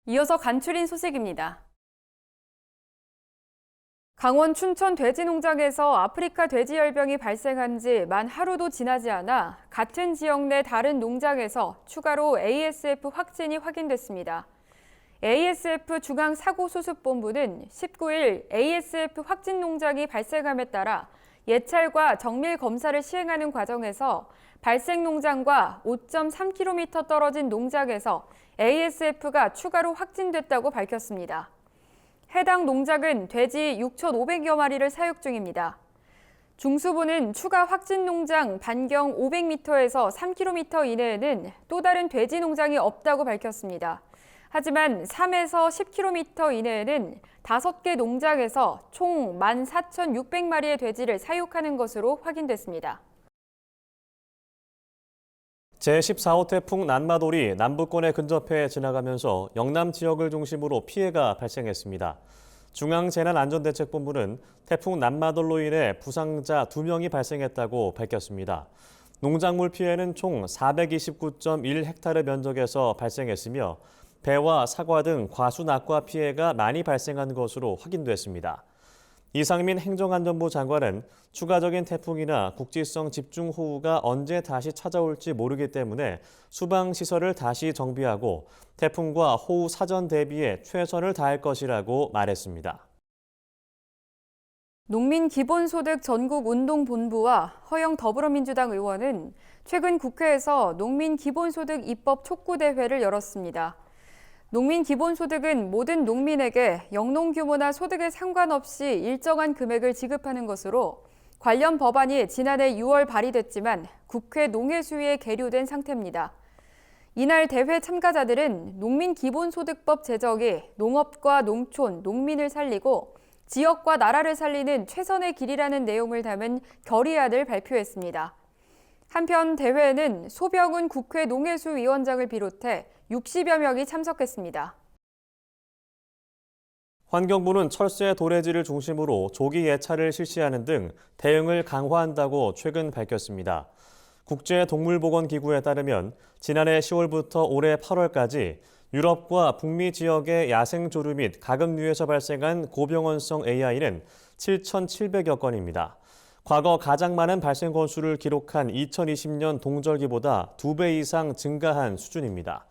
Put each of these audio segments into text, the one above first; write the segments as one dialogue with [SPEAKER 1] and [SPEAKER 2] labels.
[SPEAKER 1] 이어서 간추린 소식입니다. 강원 춘천 돼지 농장에서 아프리카 돼지열병이 발생한 지 만 하루도 지나지 않아 같은 지역 내 다른 농장에서 추가로 ASF 확진이 확인됐습니다. ASF 중앙사고수습본부는 19일 ASF 확진 농장이 발생함에 따라 예찰과 정밀 검사를 시행하는 과정에서 발생 농장과 5.3km 떨어진 농장에서 ASF가 추가로 확진됐다고 밝혔습니다. 해당 농장은 돼지 6,500여 마리를 사육 중입니다. 중수부는 추가 확진 농장 반경 500m에서 3km 이내에는 또 다른 돼지 농장이 없다고 밝혔습니다. 하지만 3에서 10km 이내에는 5개 농장에서 총 14,600마리의 돼지를 사육하는 것으로 확인됐습니다.
[SPEAKER 2] 제14호 태풍 난마돌이 남부권에 근접해 지나가면서 영남 지역을 중심으로 피해가 발생했습니다. 중앙재난안전대책본부는 태풍 난마돌로 인해 부상자 2명이 발생했다고 밝혔습니다. 농작물 피해는 총 429.1헥타르 면적에서 발생했으며 배와 사과 등 과수 낙과 피해가 많이 발생한 것으로 확인됐습니다. 이상민 행정안전부 장관은 추가적인 태풍이나 국지성 집중호우가 언제 다시 찾아올지 모르기 때문에 수방시설을 다시 정비하고 태풍과 호우 사전 대비에 최선을 다할 것이라고 말했습니다.
[SPEAKER 1] 농민기본소득 전국운동본부와 허영 더불어민주당 의원은 최근 국회에서 농민기본소득 입법 촉구대회를 열었습니다. 농민기본소득은 모든 농민에게 영농 규모나 소득에 상관없이 일정한 금액을 지급하는 것으로 관련 법안이 지난해 6월 발의됐지만 국회 농해수위에 계류된 상태입니다. 이날 대회 참가자들은 농민기본소득법 제정이 농업과 농촌, 농민을 살리고 지역과 나라를 살리는 최선의 길이라는 내용을 담은 결의안을 발표했습니다. 한편 대회에는 소병훈 국회 농해수위원장을 비롯해 60여 명이 참석했습니다.
[SPEAKER 2] 환경부는 철새 도래지를 중심으로 조기 예찰을 실시하는 등 대응을 강화한다고 최근 밝혔습니다. 국제동물보건기구에 따르면 지난해 10월부터 올해 8월까지 유럽과 북미 지역의 야생조류 및 가금류에서 발생한 고병원성 AI는 7,700여 건입니다. 과거 가장 많은 발생 건수를 기록한 2020년 동절기보다 2배 이상 증가한 수준입니다.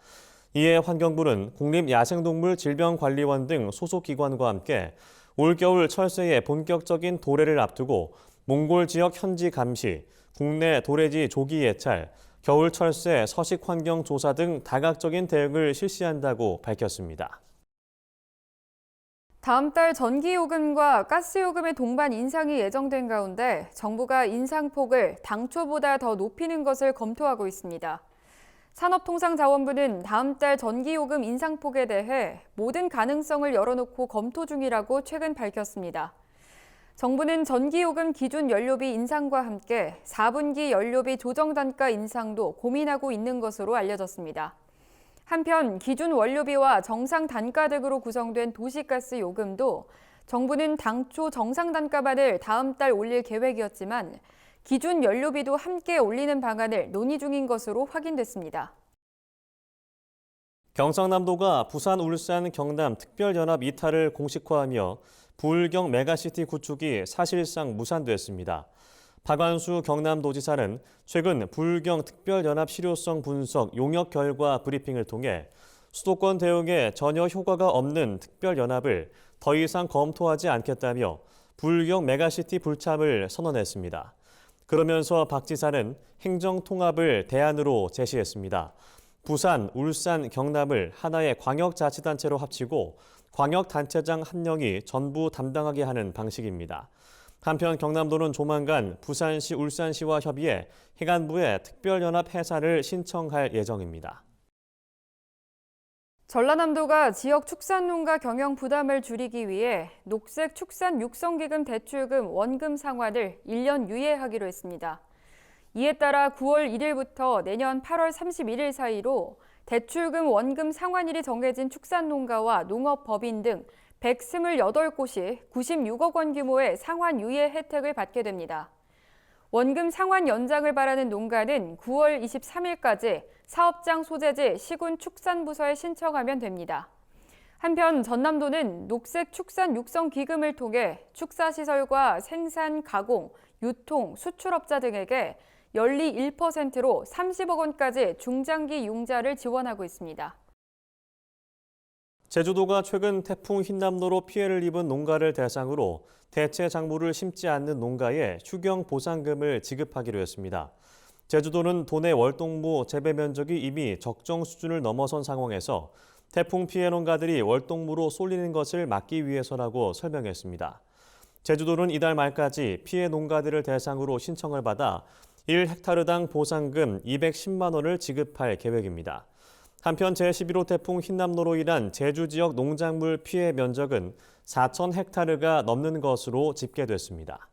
[SPEAKER 2] 이에 환경부는 국립야생동물질병관리원 등 소속기관과 함께 올겨울 철새의 본격적인 도래를 앞두고 몽골 지역 현지 감시, 국내 도래지 조기 예찰, 겨울 철새 서식 환경 조사 등 다각적인 대응을 실시한다고 밝혔습니다.
[SPEAKER 1] 다음 달 전기요금과 가스요금의 동반 인상이 예정된 가운데 정부가 인상폭을 당초보다 더 높이는 것을 검토하고 있습니다. 산업통상자원부는 다음 달 전기요금 인상폭에 대해 모든 가능성을 열어놓고 검토 중이라고 최근 밝혔습니다. 정부는 전기요금 기준 연료비 인상과 함께 4분기 연료비 조정단가 인상도 고민하고 있는 것으로 알려졌습니다. 한편 기준 원료비와 정상 단가 등으로 구성된 도시가스 요금도 정부는 당초 정상 단가만을 다음 달 올릴 계획이었지만 기준 연료비도 함께 올리는 방안을 논의 중인 것으로 확인됐습니다.
[SPEAKER 2] 경상남도가 부산, 울산, 경남 특별연합 이탈을 공식화하며 부울경 메가시티 구축이 사실상 무산됐습니다. 박완수 경남도지사는 최근 부울경 특별연합 실효성 분석 용역 결과 브리핑을 통해 수도권 대응에 전혀 효과가 없는 특별연합을 더 이상 검토하지 않겠다며 부울경 메가시티 불참을 선언했습니다. 그러면서 박 지사는 행정통합을 대안으로 제시했습니다. 부산, 울산, 경남을 하나의 광역자치단체로 합치고 광역단체장 한 명이 전부 담당하게 하는 방식입니다. 한편 경남도는 조만간 부산시, 울산시와 협의해 해관부에 특별연합 해산을 신청할 예정입니다.
[SPEAKER 1] 전라남도가 지역 축산농가 경영 부담을 줄이기 위해 녹색 축산 육성기금 대출금 원금 상환을 1년 유예하기로 했습니다. 이에 따라 9월 1일부터 내년 8월 31일 사이로 대출금 원금 상환일이 정해진 축산농가와 농업법인 등 128곳이 96억 원 규모의 상환 유예 혜택을 받게 됩니다. 원금 상환 연장을 바라는 농가는 9월 23일까지 사업장 소재지 시군축산부서에 신청하면 됩니다. 한편 전남도는 녹색축산육성기금을 통해 축사시설과 생산, 가공, 유통, 수출업자 등에게 연리 1%로 30억 원까지 중장기 융자를 지원하고 있습니다.
[SPEAKER 2] 제주도가 최근 태풍 흰남노로 피해를 입은 농가를 대상으로 대체 작물을 심지 않는 농가에 휴경 보상금을 지급하기로 했습니다. 제주도는 도내 월동무 재배 면적이 이미 적정 수준을 넘어선 상황에서 태풍 피해 농가들이 월동무로 쏠리는 것을 막기 위해서라고 설명했습니다. 제주도는 이달 말까지 피해 농가들을 대상으로 신청을 받아 1헥타르당 보상금 210만 원을 지급할 계획입니다. 한편 제11호 태풍 흰남노로 인한 제주 지역 농작물 피해 면적은 4,000헥타르가 넘는 것으로 집계됐습니다.